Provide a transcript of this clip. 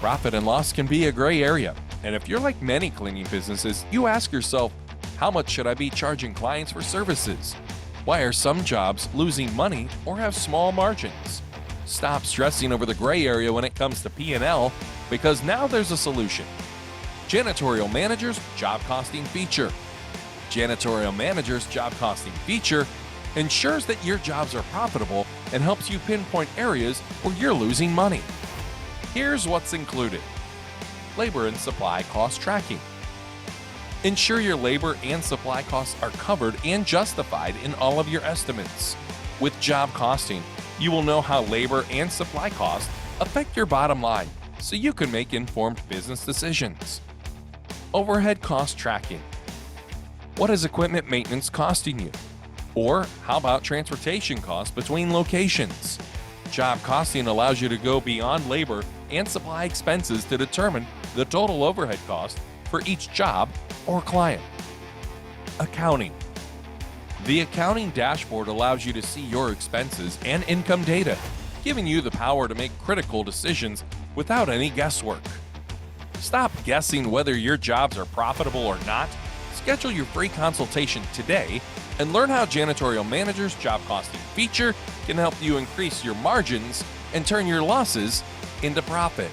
Profit and loss can be a gray area, and if you're like many cleaning businesses, you ask yourself, how much should I be charging clients for services? Why are some jobs losing money or have small margins? Stop stressing over the gray area when it comes to P&L, because now there's a solution. Janitorial Manager's Job Costing Feature. Janitorial Manager's Job Costing Feature ensures that your jobs are profitable and helps you pinpoint areas where you're losing money. Here's what's included. Labor and supply cost tracking. Ensure your labor and supply costs are covered and justified in all of your estimates. With job costing, you will know how labor and supply costs affect your bottom line, so you can make informed business decisions. Overhead cost tracking. What is equipment maintenance costing you? Or how about transportation costs between locations? Job costing allows you to go beyond labor and supply expenses to determine the total overhead cost for each job or client. Accounting. The accounting dashboard allows you to see your expenses and income data, giving you the power to make critical decisions without any guesswork. Stop guessing whether your jobs are profitable or not. Schedule your free consultation today and learn how Janitorial Manager's Job Costing Feature can help you increase your margins and turn your losses into profit.